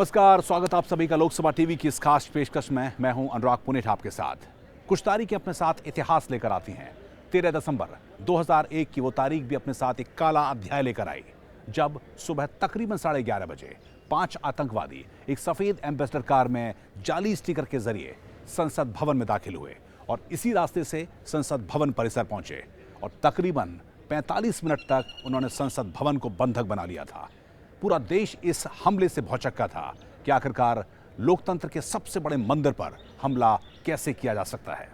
नमस्कार, स्वागत आप सभी का लोकसभा टीवी की इस खास पेशकश में। मैं हूं अनुराग पुनेठ आपके साथ। कुछ तारीखें अपने साथ इतिहास लेकर आती हैं। 13 दिसंबर 2001 की वो तारीख भी अपने साथ एक काला अध्याय लेकर आई, जब सुबह तकरीबन 11:30 बजे 5 आतंकवादी एक सफेद एम्बेसडर कार में जाली स्टिकर के जरिए संसद भवन में दाखिल हुए और इसी रास्ते से संसद भवन परिसर पहुंचे और तकरीबन 45 मिनट तक उन्होंने संसद भवन को बंधक बना लिया था। पूरा देश इस हमले से भौचक्का था कि आखिरकार लोकतंत्र के सबसे बड़े मंदिर पर हमला कैसे किया जा सकता है।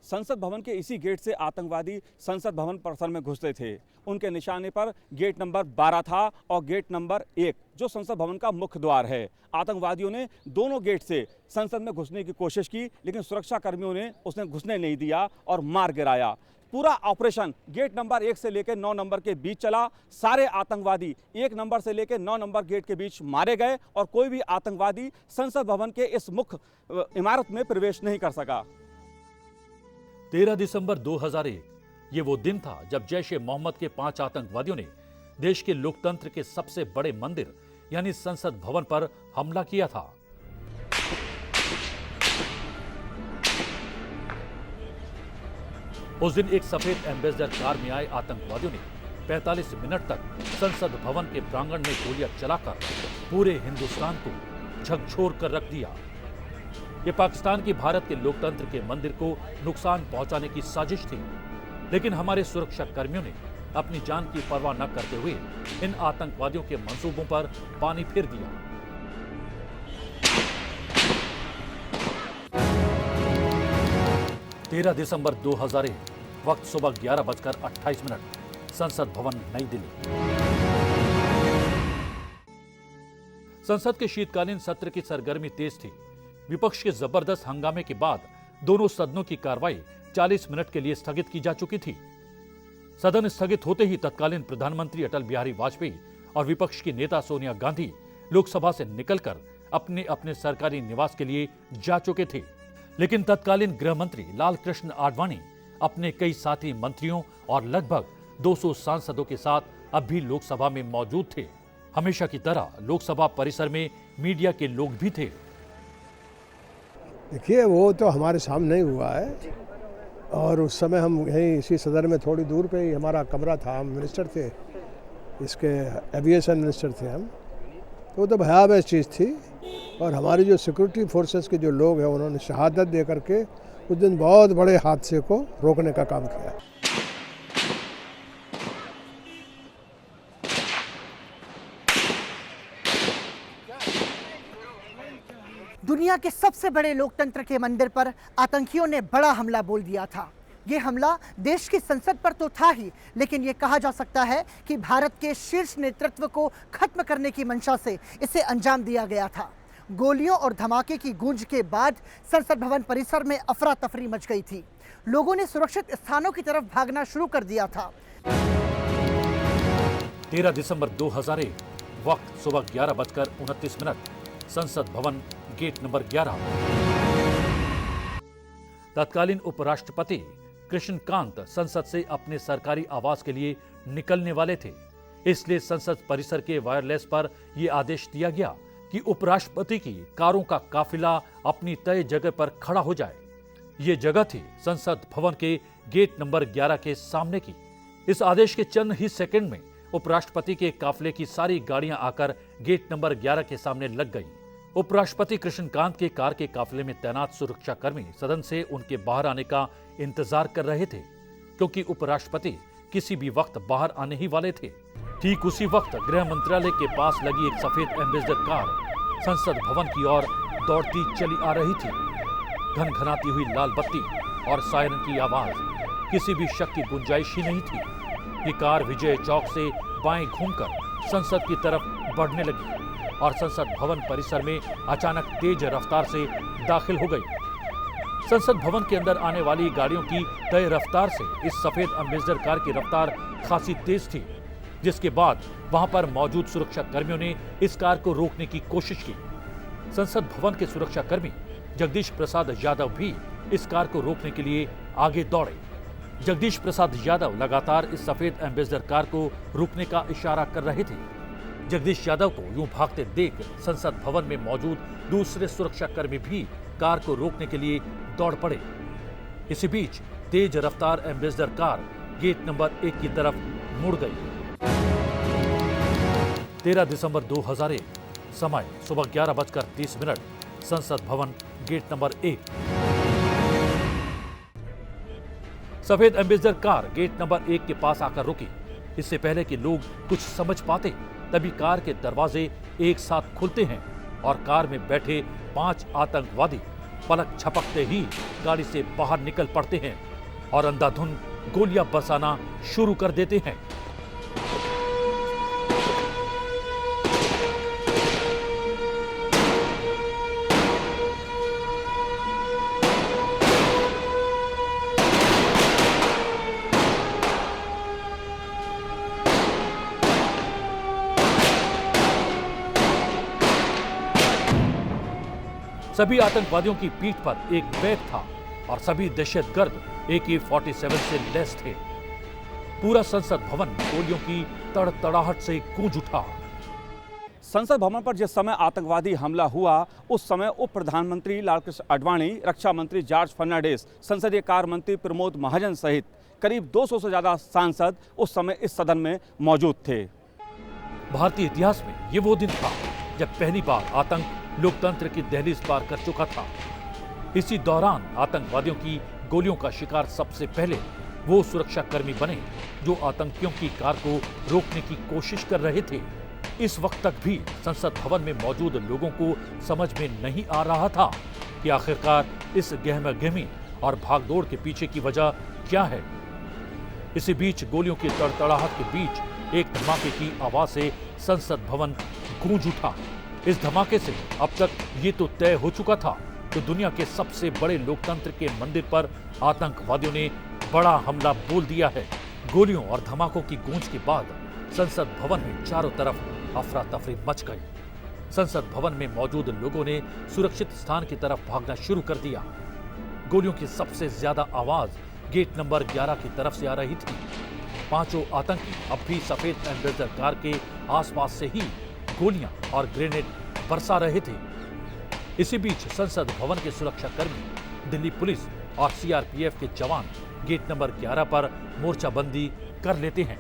संसद भवन के इसी गेट से आतंकवादी संसद भवन परिसर में घुसते थे। उनके निशाने पर गेट नंबर 12 था और गेट नंबर 1 जो संसद भवन का मुख्य द्वार है। आतंकवादियों ने दोनों गेट से संसद में घुसने की कोशिश की, लेकिन सुरक्षा कर्मियों ने उसने घुसने नहीं दिया और मार गिराया। पूरा ऑपरेशन गेट नंबर 1 से लेकर 9 नंबर के बीच चला। सारे आतंकवादी 1 नंबर से लेकर 9 नंबर गेट के बीच मारे गए और कोई भी आतंकवादी संसद भवन के इस मुख्य इमारत में प्रवेश नहीं कर सका। 13 दिसंबर 2001 ये वो दिन था जब जैश ए मोहम्मद के 5 आतंकवादियों ने देश के लोकतंत्र के सबसे बड़े मंदिर यानी संसद भवन पर हमला किया था। उस दिन एक सफेद एम्बेसडर कार में आए आतंकवादियों ने 45 मिनट तक संसद भवन के प्रांगण में गोलियां चलाकर पूरे हिंदुस्तान को झकझोर कर रख दिया। ये पाकिस्तान की भारत के लोकतंत्र के मंदिर को नुकसान पहुंचाने की साजिश थी, लेकिन हमारे सुरक्षा कर्मियों ने अपनी जान की परवाह न करते हुए इन आतंकवादियों के मंसूबों पर पानी फेर दिया। तेरह दिसंबर 2001 वक्त सुबह 11:28 संसद भवन नई दिल्ली। संसद के शीतकालीन सत्र की सरगर्मी तेज थी। विपक्ष के जबरदस्त हंगामे के बाद दोनों सदनों की कार्रवाई 40 मिनट के लिए स्थगित की जा चुकी थी। सदन स्थगित होते ही तत्कालीन प्रधानमंत्री अटल बिहारी वाजपेयी और विपक्ष की नेता सोनिया गांधी लोकसभा से निकलकर अपने अपने सरकारी निवास के लिए जा चुके थे, लेकिन तत्कालीन गृह मंत्री लाल कृष्ण आडवाणी अपने कई साथी मंत्रियों और लगभग 200 सांसदों के साथ अब भी लोकसभा में मौजूद थे। हमेशा की तरह लोकसभा परिसर में मीडिया के लोग भी थे। देखिए, वो तो हमारे सामने ही हुआ है और उस समय हम यहीं इसी सदन में थोड़ी दूर पे ही हमारा कमरा था। हम मिनिस्टर थे, इसके एविएशन मिनिस्टर थे हम। तो वो तो भयावह चीज़ थी और हमारी जो सिक्योरिटी फोर्सेस के जो लोग हैं उन्होंने शहादत दे करके उस दिन बहुत बड़े हादसे को रोकने का काम किया। दुनिया के सबसे बड़े लोकतंत्र के मंदिर पर आतंकियों ने बड़ा हमला बोल दिया था। ये हमला देश की संसद पर तो था ही, लेकिन ये कहा जा सकता है कि भारत के शीर्ष नेतृत्व को खत्म करने की मंशा से इसे अंजाम दिया गया था। गोलियों और धमाके की गूंज के बाद संसद भवन परिसर में अफरा तफरी मच गई थी। लोगों ने सुरक्षित स्थानों की तरफ भागना शुरू कर दिया था। 13 दिसंबर 2001 वक्त सुबह 11:29 संसद भवन गेट नंबर 11। तत्कालीन उपराष्ट्रपति कृष्णकांत संसद से अपने सरकारी आवास के लिए निकलने वाले थे, इसलिए संसद परिसर के वायरलेस पर यह आदेश दिया गया कि उपराष्ट्रपति की कारों का काफिला अपनी तय जगह पर खड़ा हो जाए। ये जगह थी संसद भवन के गेट नंबर 11 के सामने की। इस आदेश के चंद ही सेकंड में उपराष्ट्रपति के काफिले की सारी गाड़ियां आकर गेट नंबर 11 के सामने लग गईं। उपराष्ट्रपति कृष्णकांत के कार के काफिले में तैनात सुरक्षाकर्मी सदन से उनके बाहर आने का इंतजार कर रहे थे, क्योंकि उपराष्ट्रपति किसी भी वक्त बाहर आने ही वाले थे। ठीक उसी वक्त गृह मंत्रालय के पास लगी एक सफेद एम्बेसडर कार संसद भवन की ओर दौड़ती चली आ रही थी। घनघनाती हुई लाल बत्ती और सायरन की आवाज, किसी भी शक की गुंजाइश ही नहीं थी। ये कार विजय चौक से बाएं घूमकर संसद की तरफ बढ़ने लगी और संसद भवन परिसर में अचानक तेज रफ्तार से दाखिल हो गई। संसद भवन के अंदर आने वाली गाड़ियों की तय रफ्तार से इस सफेद एम्बेसडर कार की रफ्तार खासी तेज थी, जिसके बाद वहां पर मौजूद सुरक्षा कर्मियों ने इस कार को रोकने की कोशिश की। संसद भवन के सुरक्षाकर्मी जगदीश प्रसाद यादव भी इस कार को रोकने के लिए आगे दौड़े। जगदीश प्रसाद यादव लगातार इस सफेद एम्बेसडर कार को रोकने का इशारा कर रहे थे। जगदीश यादव को यूं भागते देख संसद भवन में मौजूद दूसरे सुरक्षाकर्मी भी कार को रोकने के लिए दौड़ पड़े। इसी बीच तेज रफ्तार एम्बेसडर कार गेट नंबर 1 की तरफ मुड़ गई। 13 दिसंबर 2001, समय सुबह 11:30, संसद भवन गेट नंबर 1। सफेद एम्बेसडर कार गेट नंबर 1 के पास आकर रुकी। इससे पहले कि लोग कुछ समझ पाते तभी कार के दरवाजे एक साथ खुलते हैं और कार में बैठे 5 आतंकवादी पलक झपकते ही गाड़ी से बाहर निकल पड़ते हैं और अंधाधुंध गोलियां बरसाना शुरू कर देते हैं। सभी आतंकवादियों की पीठ पर एक बैग था और सभी दहशतगर्द AK-47 से लैस थे। पूरा संसद भवन गोलियों की तड़तड़ाहट से गूंज उठा। संसद भवन पर जिस समय आतंकवादी हमला हुआ उस समय उप प्रधानमंत्री लालकृष्ण आडवाणी, रक्षा मंत्री जॉर्ज फर्नांडिस, संसदीय कार्य मंत्री प्रमोद महाजन सहित करीब 200 से ज्यादा सांसद उस समय इस सदन में मौजूद थे। भारतीय इतिहास में ये वो दिन था जब पहली बार आतंक लोकतंत्र की दहलीज पार कर चुका था। इसी दौरान आतंकवादियों की गोलियों का शिकार सबसे पहले वो सुरक्षाकर्मी बने जो आतंकियों की कार को रोकने की कोशिश कर रहे थे। इस वक्त तक भी संसद भवन में मौजूद लोगों को समझ में नहीं आ रहा था कि आखिरकार इस गहमा-गहमी और भागदौड़ के पीछे की वजह क्या है। इसी बीच गोलियों की तड़तड़ाहट के बीच एक धमाके की आवाज से संसद भवन गूंज उठा। इस धमाके से अब तक ये तो तय हो चुका था कि दुनिया के सबसे बड़े लोकतंत्र के मंदिर पर आतंकवादियों ने बड़ा हमला बोल दिया है। गोलियों और धमाकों की गूंज के बाद संसद भवन में चारों तरफ अफरा तफरी मच गई। संसद भवन में मौजूद लोगों ने सुरक्षित स्थान की तरफ भागना शुरू कर दिया। गोलियों की सबसे ज्यादा आवाज गेट नंबर 11 की तरफ से आ रही थी। पांचों आतंकी अब भी सफेद एम्बेसडर कार के आसपास से ही गोलियां और ग्रेनेड बरसा रहे थे। इसी बीच संसद भवन के सुरक्षाकर्मी, दिल्ली पुलिस और CRPF के जवान गेट नंबर 11 पर मोर्चाबंदी कर लेते हैं,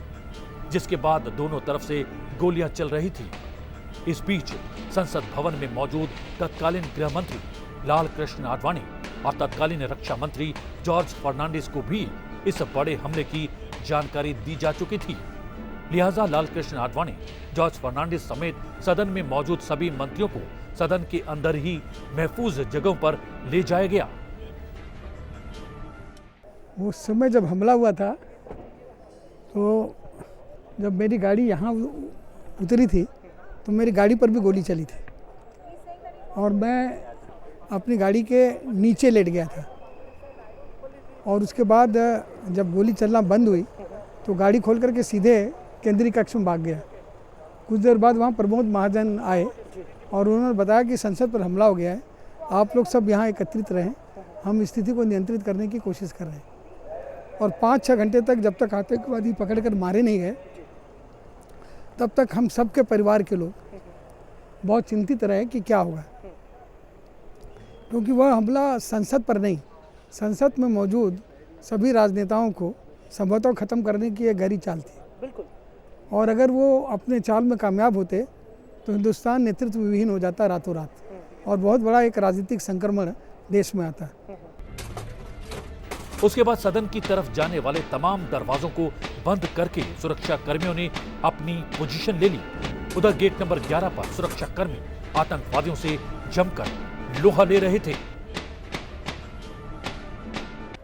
जिसके बाद दोनों तरफ से गोलियां चल रही थी। इस बीच संसद भवन में मौजूद तत्कालीन गृह मंत्री लालकृष्ण आडवाणी और तत्कालीन रक्षा मंत्री जॉर्ज फर्नांडिस को भी इस बड़े हमले की जानकारी दी जा चुकी थी। लिहाजा लालकृष्ण आडवाणी, जॉर्ज फर्नांडिस समेत सदन में मौजूद सभी मंत्रियों को सदन के अंदर ही महफूज जगहों पर ले जाया गया। उस समय जब हमला हुआ था तो जब मेरी गाड़ी यहाँ उतरी थी तो मेरी गाड़ी पर भी गोली चली थी और मैं अपनी गाड़ी के नीचे लेट गया था। और उसके बाद जब गोली चलना बंद हुई तो गाड़ी खोल करके सीधे केंद्रीय कक्ष में भाग गया। कुछ देर बाद वहाँ प्रमोद महाजन आए और उन्होंने बताया कि संसद पर हमला हो गया है, आप लोग सब यहाँ एकत्रित रहें, हम स्थिति को नियंत्रित करने की कोशिश कर रहे हैं। और 5-6 घंटे तक जब तक आतंकवादी पकड़कर मारे नहीं गए तब तक हम सबके परिवार के लोग बहुत चिंतित रहे कि क्या होगा, क्योंकि वह हमला संसद पर नहीं, संसद में मौजूद सभी राजनेताओं को संभवतः खत्म करने की एक गहरी चाल थी। बिल्कुल। और अगर वो अपने चाल में कामयाब होते तो हिंदुस्तान नेतृत्व विहीन हो जाता रातों रात और बहुत बड़ा एक राजनीतिक संक्रमण देश में आता। उसके बाद सदन की तरफ जाने वाले तमाम दरवाजों को बंद करके सुरक्षा कर्मियों ने अपनी पोजीशन ले ली। उधर गेट नंबर 11 पर सुरक्षा कर्मी आतंकवादियों से जमकर लोहा ले रहे थे।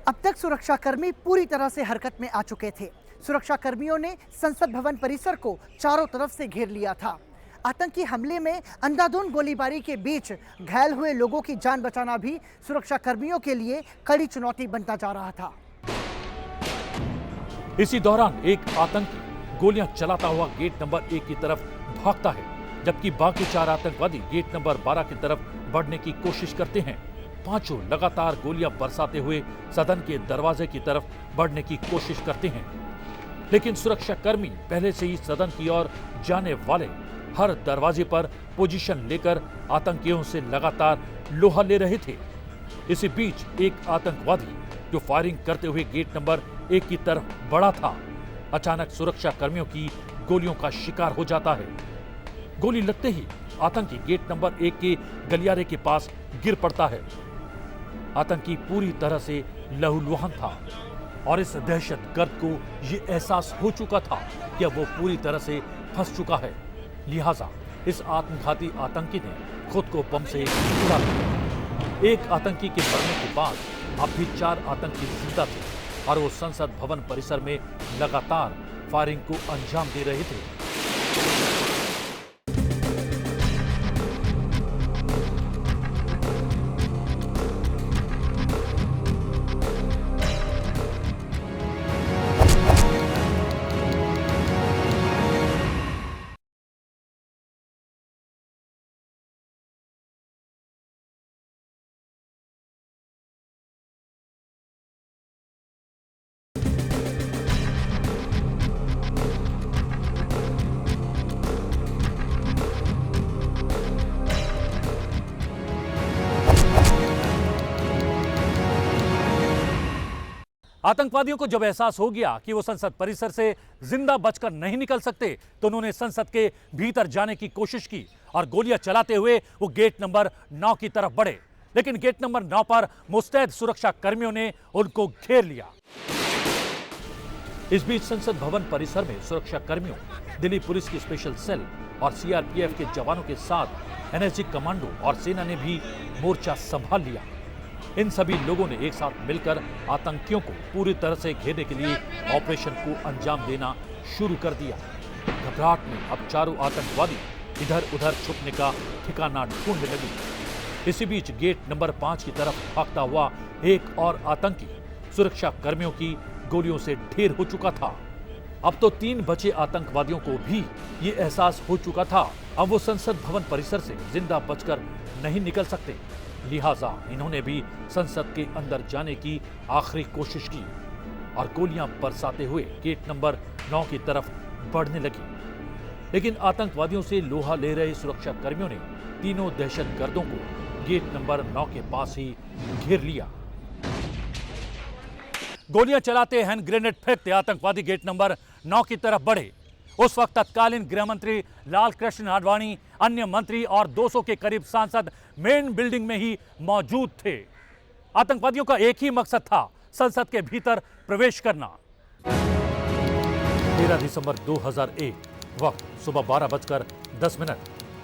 अब तक सुरक्षाकर्मी पूरी तरह से हरकत में आ चुके थे। सुरक्षाकर्मियों ने संसद भवन परिसर को चारों तरफ से घेर लिया था। आतंकी हमले में अंधाधुंध गोलीबारी के बीच घायल हुए लोगों की जान बचाना भी सुरक्षाकर्मियों के लिए कड़ी चुनौती बनता जा रहा था। इसी दौरान एक आतंकी गोलियां चलाता हुआ गेट नंबर 1 की तरफ भागता है, जबकि बाकी 4 आतंकवादी गेट नंबर 12 की तरफ बढ़ने की कोशिश करते हैं। पांचों लगातार गोलियां बरसाते हुए सदन के दरवाजे की तरफ बढ़ने की कोशिश करते हैं, लेकिन सुरक्षाकर्मी पहले से ही सदन की ओर जाने वाले हर दरवाजे पर पोजीशन लेकर आतंकियों से लगातार लोहा ले रहे थे। इसी बीच एक आतंकवादी जो फायरिंग करते हुए गेट नंबर 1 की तरफ बढ़ा था, अचानक सुरक्षा कर्मियों की गोलियों का शिकार हो जाता है। गोली लगते ही आतंकी गेट नंबर 1 के गलियारे के पास गिर पड़ता है। आतंकी पूरी तरह से लहूलुहान था और इस दहशतगर्द को ये एहसास हो चुका था कि अब वो पूरी तरह से फंस चुका है। लिहाजा इस आत्मघाती आतंकी ने खुद को बम से उड़ा दिया। एक आतंकी के मरने के बाद अब भी 4 आतंकी जिंदा थे और वो संसद भवन परिसर में लगातार फायरिंग को अंजाम दे रहे थे। आतंकवादियों को जब एहसास हो गया कि वो संसद परिसर से जिंदा बचकर नहीं निकल सकते, तो उन्होंने संसद के भीतर जाने की कोशिश की और गोलियां चलाते हुए वो गेट नंबर 9 की तरफ बढ़े। लेकिन गेट नंबर 9 पर मुस्तैद सुरक्षा कर्मियों ने उनको घेर लिया। इस बीच संसद भवन परिसर में सुरक्षा कर्मियों, दिल्ली पुलिस की स्पेशल सेल और सीआरपीएफ के जवानों के साथ एनएसजी कमांडो और सेना ने भी मोर्चा संभाल लिया। इन सभी लोगों ने एक साथ मिलकर आतंकियों को पूरी तरह से घेरने के लिए ऑपरेशन को अंजाम देना शुरू कर दिया। घबराहट में अब चारों आतंकवादी इधर उधर छुपने का ठिकाना ढूंढने लगे। इसी बीच गेट नंबर 5 की तरफ भागता हुआ एक और आतंकी सुरक्षा कर्मियों की गोलियों से ढेर हो चुका था। अब तो 3 बचे आतंकवादियों को भी ये एहसास हो चुका था, अब वो संसद भवन परिसर से जिंदा बचकर नहीं निकल सकते। लिहाजा इन्होंने भी संसद के अंदर जाने की आखिरी कोशिश की और गोलियां बरसाते हुए गेट नंबर 9 की तरफ बढ़ने लगी। लेकिन आतंकवादियों से लोहा ले रहे सुरक्षा कर्मियों ने तीनों दहशतगर्दों को गेट नंबर 9 के पास ही घेर लिया। गोलियां चलाते, हैंड ग्रेनेड फेंकते आतंकवादी गेट नंबर 9 की तरफ बढ़े। उस वक्त तत्कालीन गृह मंत्री लाल कृष्ण आडवाणी, अन्य मंत्री और 200 के करीब सांसद मेन बिल्डिंग में ही मौजूद थे। आतंकवादियों का एक ही मकसद था, संसद के भीतर प्रवेश करना। 13 दिसंबर 2001, वक्त सुबह 12:10,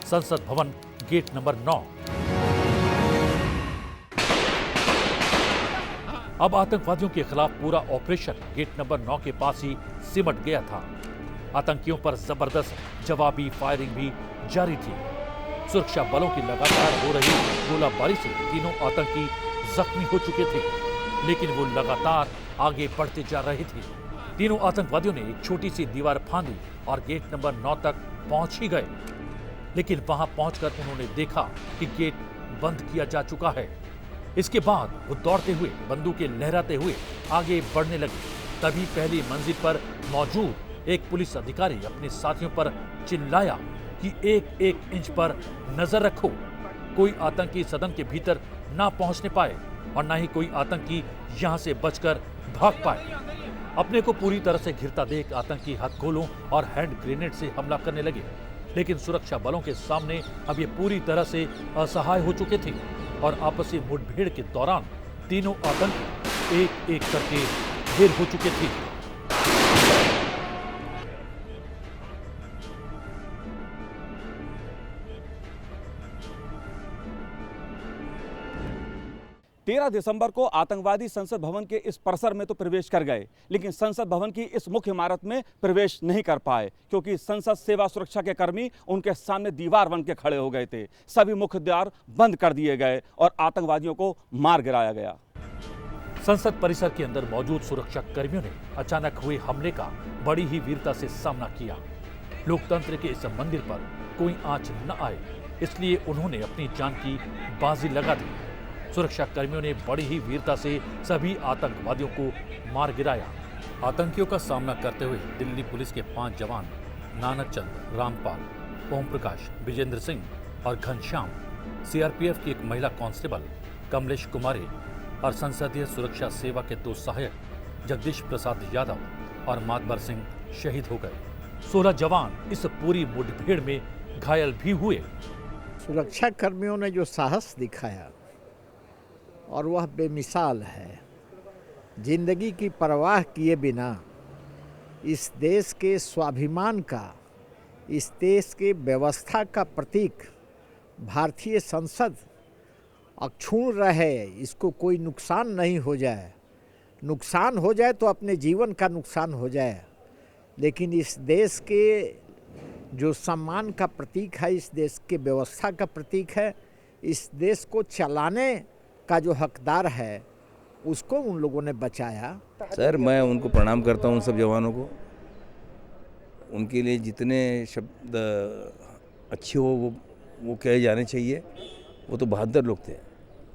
संसद भवन गेट नंबर 9। अब आतंकवादियों के खिलाफ पूरा ऑपरेशन गेट नंबर 9 के पास ही सिमट गया था। आतंकियों पर जबरदस्त जवाबी फायरिंग भी जारी थी। सुरक्षा बलों की लगातार हो रही गोलाबारी से तीनों आतंकी जख्मी हो चुके थे, लेकिन वो लगातार आगे बढ़ते जा रहे थे। तीनों आतंकवादियों ने एक छोटी सी दीवार फांदी और गेट नंबर 9 तक पहुंच ही गए, लेकिन वहां पहुंचकर उन्होंने देखा कि गेट बंद किया जा चुका है। इसके बाद वो दौड़ते हुए, बंदूकें लहराते हुए आगे बढ़ने लगे। तभी पहली मंजिल पर मौजूद एक पुलिस अधिकारी अपने साथियों पर चिल्लाया कि 1-1 इंच पर नजर रखो, कोई आतंकी सदन के भीतर ना पहुंचने पाए और ना ही कोई आतंकी यहां से बचकर भाग पाए। अपने को पूरी तरह से घिरता देख आतंकी हथगोलों और हैंड ग्रेनेड से हमला करने लगे, लेकिन सुरक्षा बलों के सामने अब ये पूरी तरह से असहाय हो चुके थे और आपसी मुठभेड़ के दौरान तीनों आतंकी एक-एक करके ढेर हो चुके थे। तेरह दिसंबर को आतंकवादी संसद भवन के इस परिसर में तो प्रवेश कर गए, लेकिन संसद भवन की इस मुख्य इमारत में प्रवेश नहीं कर पाए, क्योंकि संसद सेवा सुरक्षा के कर्मी उनके सामने दीवार बन के खड़े हो गए थे। सभी मुख्य द्वार बंद कर दिए गए और आतंकवादियों को मार गिराया गया। संसद परिसर के अंदर मौजूद सुरक्षा कर्मियों ने अचानक हुए हमले का बड़ी ही वीरता से सामना किया। लोकतंत्र के इस मंदिर पर कोई आंच न आए, इसलिए उन्होंने अपनी जान की बाजी लगा दी। सुरक्षा कर्मियों ने बड़ी ही वीरता से सभी आतंकवादियों को मार गिराया। आतंकियों का सामना करते हुए दिल्ली पुलिस के 5 जवान नानक चंद, रामपाल, ओम प्रकाश, विजेंद्र सिंह और घनश्याम, सीआरपीएफ की एक महिला कांस्टेबल कमलेश कुमारी और संसदीय सुरक्षा सेवा के 2 सहायक जगदीश प्रसाद यादव और मातबर सिंह शहीद हो गए। 16 जवान इस पूरी मुठभेड़ में घायल भी हुए। सुरक्षा कर्मियों ने जो साहस दिखाया और वह बेमिसाल है। जिंदगी की परवाह किए बिना इस देश के स्वाभिमान का, इस देश के व्यवस्था का प्रतीक भारतीय संसद अक्षुण्ण रहे, इसको कोई नुकसान नहीं हो जाए। नुकसान हो जाए तो अपने जीवन का नुकसान हो जाए, लेकिन इस देश के जो सम्मान का प्रतीक है, इस देश के व्यवस्था का प्रतीक है, इस देश को चलाने का जो हकदार है, उसको उन लोगों ने बचाया। सर, मैं उनको प्रणाम करता हूँ, उन सब जवानों को। उनके लिए जितने शब्द अच्छे हो वो कहे जाने चाहिए। वो तो बहादुर लोग थे,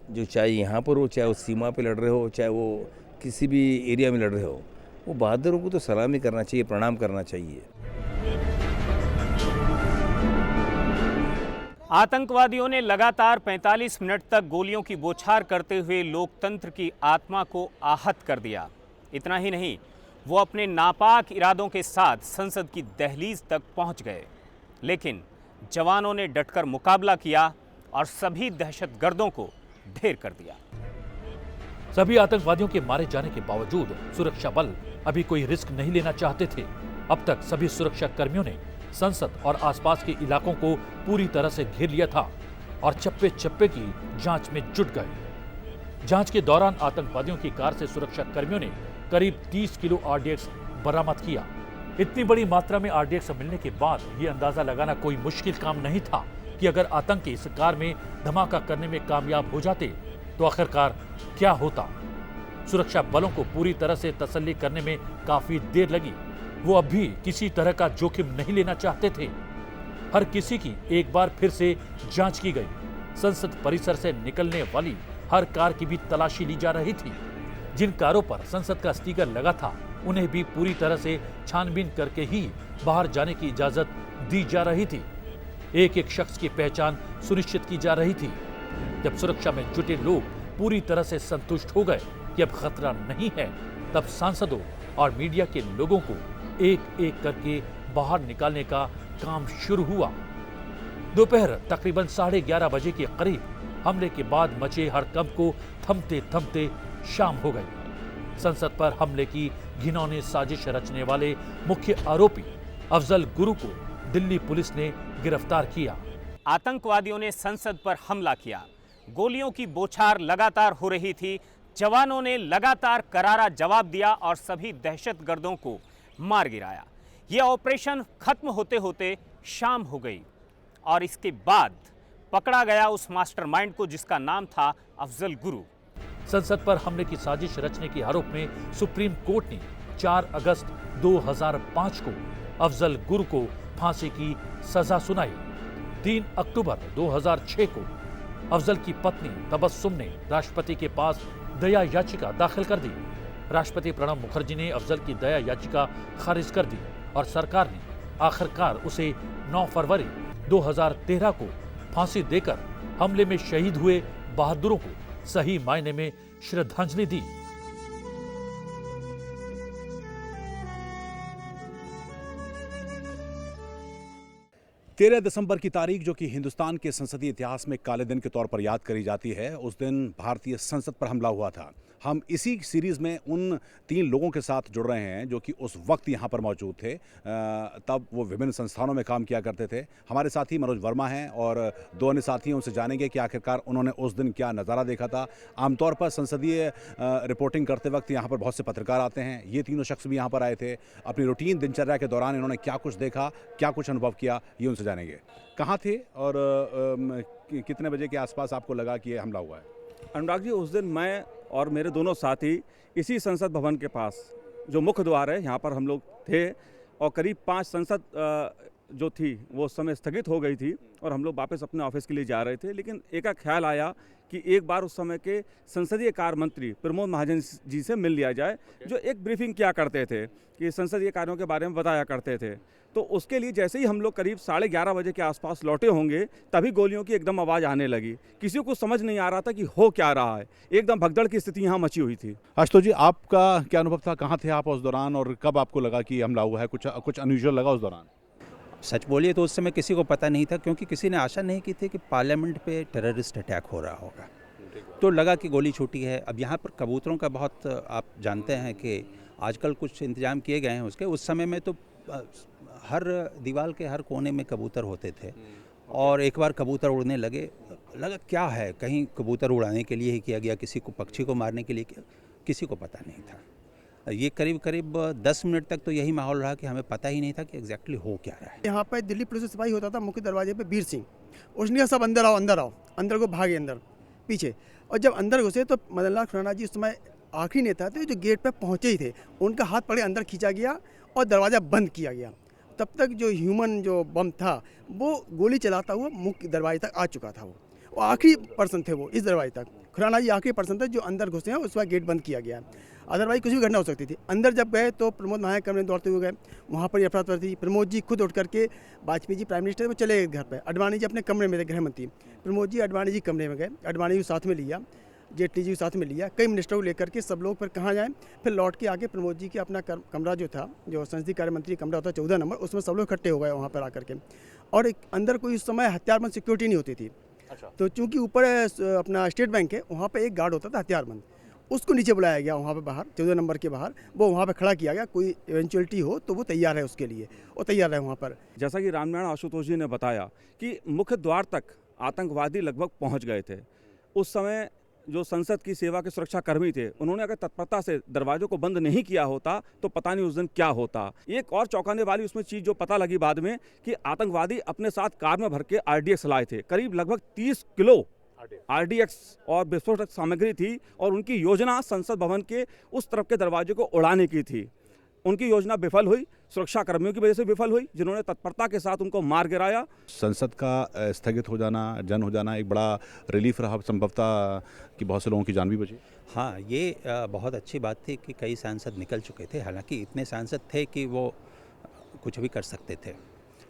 जो चाहे यहाँ पर हो, चाहे वो सीमा पे लड़ रहे हो, चाहे वो किसी भी एरिया में लड़ रहे हो, वो बहादुरों को तो सलामी करना चाहिए, प्रणाम करना चाहिए। आतंकवादियों ने लगातार 45 मिनट तक गोलियों की बौछार करते हुए लोकतंत्र की आत्मा को आहत कर दिया। इतना ही नहीं, वो अपने नापाक इरादों के साथ संसद की दहलीज तक पहुंच गए, लेकिन जवानों ने डटकर मुकाबला किया और सभी दहशतगर्दों को ढेर कर दिया। सभी आतंकवादियों के मारे जाने के बावजूद सुरक्षा बल अभी कोई रिस्क नहीं लेना चाहते थे। अब तक सभी सुरक्षा कर्मियों ने संसद और आसपास के इलाकों को पूरी तरह से घेर लिया था और चप्पे चप्पे की जांच में जुट गए। जांच के दौरान आतंकवादियों की कार से सुरक्षा कर्मियों ने करीब 30 किलो आरडीएक्स बरामद किया। इतनी बड़ी मात्रा में आरडीएक्स मिलने के बाद ये अंदाजा लगाना कोई मुश्किल काम नहीं था कि अगर आतंकी इस कार में धमाका करने में कामयाब हो जाते तो आखिरकार क्या होता। सुरक्षा बलों को पूरी तरह से तसल्ली करने में काफी देर लगी। वो अब भी किसी तरह का जोखिम नहीं लेना चाहते थे। हर किसी की एक बार फिर से जांच की गई। संसद परिसर से निकलने वाली हर कार की भी तलाशी ली जा रही थी। जिन कारों पर संसद का स्टिकर लगा था, उन्हें भी पूरी तरह से छानबीन करके ही बाहर जाने की इजाजत दी जा रही थी। एक एक शख्स की पहचान सुनिश्चित की जा रही थी। जब सुरक्षा में जुटे लोग पूरी तरह से संतुष्ट हो गए कि अब खतरा नहीं है, तब सांसदों और मीडिया के लोगों को एक एक करके बाहर निकालने का काम शुरू हुआ। दोपहर तकरीबन 11:30 बजे के करीब हमले के बाद मचे हड़कंप को थमते थमते शाम हो गई। संसद पर हमले की घिनौनी साजिश रचने वाले मुख्य आरोपी अफजल गुरु को दिल्ली पुलिस ने गिरफ्तार किया। आतंकवादियों ने संसद पर हमला किया। गोलियों की बौछार लगातार हो रही थी। जवानों ने लगातार करारा जवाब दिया और सभी दहशतगर्दों को मार गिराया। यह ऑपरेशन खत्म होते होते शाम हो गई और इसके बाद पकड़ा गया उस मास्टरमाइंड को जिसका नाम था अफजल गुरु। संसद पर हमले की साजिश रचने के आरोप में सुप्रीम कोर्ट ने 4 अगस्त 2005 को अफजल गुरु को फांसी की सजा सुनाई। 3 अक्टूबर 2006 को अफजल की पत्नी तबस्सुम ने राष्ट्रपति के पास दया याचिका दाखिल कर दी। राष्ट्रपति प्रणब मुखर्जी ने अफजल की दया याचिका खारिज कर दी और सरकार ने आखिरकार उसे 9 फरवरी 2013 को फांसी देकर हमले में शहीद हुए बहादुरों को सही मायने में श्रद्धांजलि दी। तेरह दिसंबर की तारीख जो कि हिंदुस्तान के संसदीय इतिहास में काले दिन के तौर पर याद करी जाती है, उस दिन भारतीय संसद पर हमला हुआ था। हम इसी सीरीज़ में उन 3 लोगों के साथ जुड़ रहे हैं जो कि उस वक्त यहाँ पर मौजूद थे। तब वो विभिन्न संस्थानों में काम किया करते थे। हमारे साथी मनोज वर्मा हैं और 2 अन्य साथी हैं। उनसे जानेंगे कि आखिरकार उन्होंने उस दिन क्या नज़ारा देखा था। आमतौर पर संसदीय रिपोर्टिंग करते वक्त यहाँ पर बहुत से पत्रकार आते हैं। ये तीनों शख्स भी यहाँ पर आए थे। अपनी रूटीन दिनचर्या के दौरान इन्होंने क्या कुछ देखा, क्या कुछ अनुभव किया, ये उनसे जानेंगे। कहाँ थे और कितने बजे के आसपास आपको लगा कि ये हमला हुआ है? अनुराग जी, उस दिन मैं और मेरे दोनों साथी इसी संसद भवन के पास जो मुख्य द्वार है यहाँ पर हम लोग थे और करीब 5 संसद जो थी वो समय स्थगित हो गई थी और हम लोग वापस अपने ऑफिस के लिए जा रहे थे, लेकिन एक ख्याल आया कि एक बार उस समय के संसदीय कार्य मंत्री प्रमोद महाजन जी से मिल लिया जाए, जो एक ब्रीफिंग किया करते थे कि संसदीय कार्यों के बारे में बताया करते थे। तो उसके लिए जैसे ही हम लोग करीब 11:30 बजे के आसपास लौटे होंगे, तभी गोलियों की एकदम आवाज़ आने लगी। किसी को समझ नहीं आ रहा था कि हो क्या रहा है, एकदम भगदड़ की स्थिति यहाँ मची हुई थी। आशुतोष जी, आपका क्या अनुभव था? कहाँ थे आप उस दौरान और कब आपको लगा कि हमला हुआ है? कुछ अनयूजुअल लगा उस दौरान? सच बोलिए तो उस समय किसी को पता नहीं था, क्योंकि किसी ने आशा नहीं की थी कि पार्लियामेंट पे टेररिस्ट अटैक हो रहा होगा। तो लगा कि गोली छूटी है। अब यहाँ पर कबूतरों का बहुत, आप जानते हैं कि आजकल कुछ इंतजाम किए गए हैं उसके। उस समय में तो हर दीवार के हर कोने में कबूतर होते थे और एक बार कबूतर उड़ने लगे, लगा क्या है, कहीं कबूतर उड़ाने के लिए ही किया गया, किसी को पक्षी को मारने के लिए किया, किसी को पता नहीं था। ये करीब 10 मिनट तक तो यही माहौल रहा कि हमें पता ही नहीं था कि एग्जैक्टली हो क्या रहा है। यहाँ पर दिल्ली पुलिस का सिपाही होता था मुख्य दरवाजे पे, वीर सिंह। उसने कहा सब अंदर आओ, अंदर आओ। अंदर को भागे अंदर पीछे, और जब अंदर घुसे तो मदन लाल खुराना जी उस समय आखिरी नेता थे जो गेट पे पहुँचे ही थे। उनका हाथ पकड़े अंदर खींचा गया और दरवाज़ा बंद किया गया। तब तक जो ह्यूमन जो बम था वो गोली चलाता हुआ मुख्य दरवाजे तक आ चुका था। वो आखिरी पर्सन थे, वो इस दरवाजे तक खुराना जी आखिरी पर्सन थे जो अंदर घुसे हैं। उसके बाद गेट बंद किया गया। अदरवाइज कुछ भी घटना हो सकती थी। अंदर जब गए तो प्रमोद महाजन कमरे में दौड़ते हुए गए, वहाँ पर अफरा तफरी थी। प्रमोद जी खुद उठ करके, वाजपेयी जी प्राइम मिनिस्टर, वो चले गए घर पर। अडवाणी जी अपने कमरे में थे, गृह मंत्री। प्रमोद जी अडवाणी जी कमरे में गए, अडवाणी जी साथ में लिया, जेटली जी साथ में लिया, कई मिनिस्टरों को लेकर के सब लोग फिर कहाँ जाएँ। फिर लौट के आके प्रमोद जी के अपना कमरा जो था, जो संसदीय कार्य मंत्री कमरा होता 14 नंबर, उसमें सब लोग इकट्ठे हो गए वहाँ पर आकर के। और अंदर कोई उस समय हथियारबंद सिक्योरिटी नहीं होती थी। तो चूंकि ऊपर अपना स्टेट बैंक है, वहाँ पे एक गार्ड होता था हथियारबंद, उसको नीचे बुलाया गया वहाँ पे बाहर, 14 नंबर के बाहर। वो वहाँ पे खड़ा किया गया, कोई इवेंचुअलिटी हो तो वो तैयार है उसके लिए, वो तैयार है वहाँ पर। जैसा कि रामनारायण आशुतोष जी ने बताया कि मुख्य द्वार तक आतंकवादी लगभग पहुँच गए थे। उस समय जो संसद की सेवा के सुरक्षा कर्मी थे, उन्होंने अगर तत्परता से दरवाजों को बंद नहीं किया होता तो पता नहीं उस दिन क्या होता। एक और चौंकाने वाली उसमें चीज़ जो पता लगी बाद में कि आतंकवादी अपने साथ कार में भर के RDX लाए थे। करीब लगभग 30 किलो RDX और विस्फोटक सामग्री थी और उनकी योजना संसद भवन के उस तरफ के दरवाजे को उड़ाने की थी। उनकी योजना विफल हुई, सुरक्षा कर्मियों की वजह से विफल हुई, जिन्होंने तत्परता के साथ उनको मार गिराया। संसद का स्थगित हो जाना, जन हो जाना एक बड़ा रिलीफ रहा संभवतः कि बहुत से लोगों की जान भी बची। हाँ, ये बहुत अच्छी बात थी कि कई सांसद निकल चुके थे। हालांकि इतने सांसद थे कि वो कुछ भी कर सकते थे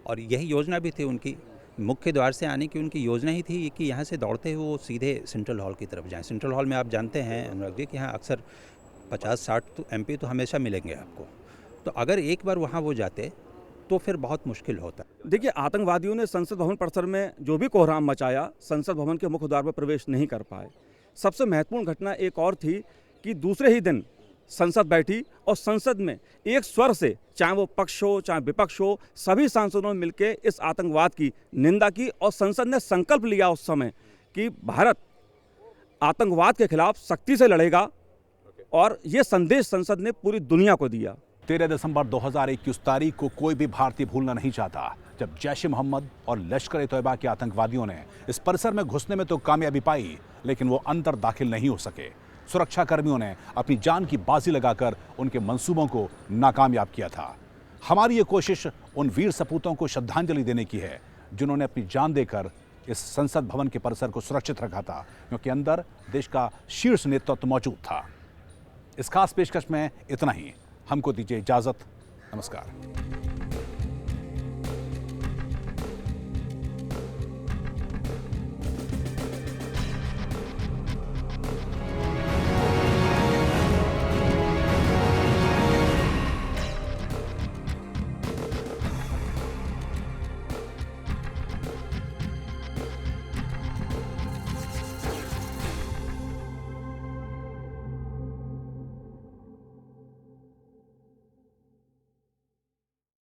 और यही योजना भी थी उनकी। मुख्य द्वार से आने की उनकी योजना ही थी कि यहाँ से दौड़ते हुए वो सीधे सेंट्रल हॉल की तरफ जाएँ। सेंट्रल हॉल में आप जानते हैं अनुराग जी कि यहाँ अक्सर 50-60 MP तो हमेशा मिलेंगे आपको। तो अगर एक बार वहाँ वो जाते तो फिर बहुत मुश्किल होता। देखिए, आतंकवादियों ने संसद भवन परिसर में जो भी कोहराम मचाया, संसद भवन के मुख्य द्वार पर प्रवेश नहीं कर पाए। सबसे महत्वपूर्ण घटना एक और थी कि दूसरे ही दिन संसद बैठी और संसद में एक स्वर से, चाहे वो पक्ष हो चाहे विपक्ष हो, सभी सांसदों ने मिलकर इस आतंकवाद की निंदा की और संसद ने संकल्प लिया उस समय कि भारत आतंकवाद के खिलाफ सख्ती से लड़ेगा और ये संदेश संसद ने पूरी दुनिया को दिया। 13 दिसंबर 2001 की उस तारीख को कोई भी भारतीय भूलना नहीं चाहता, जब जैश-ए-मोहम्मद और लश्कर-ए-तोयबा के आतंकवादियों ने इस परिसर में घुसने में तो कामयाबी पाई, लेकिन वो अंदर दाखिल नहीं हो सके। सुरक्षा कर्मियों ने अपनी जान की बाजी लगाकर उनके मंसूबों को नाकामयाब किया था। हमारी ये कोशिश उन वीर सपूतों को श्रद्धांजलि देने की है जिन्होंने अपनी जान देकर इस संसद भवन के परिसर को सुरक्षित रखा था, क्योंकि अंदर देश का शीर्ष नेतृत्व मौजूद था। इस खास पेशकश में इतना ही। हमको दीजिए इजाजत। नमस्कार।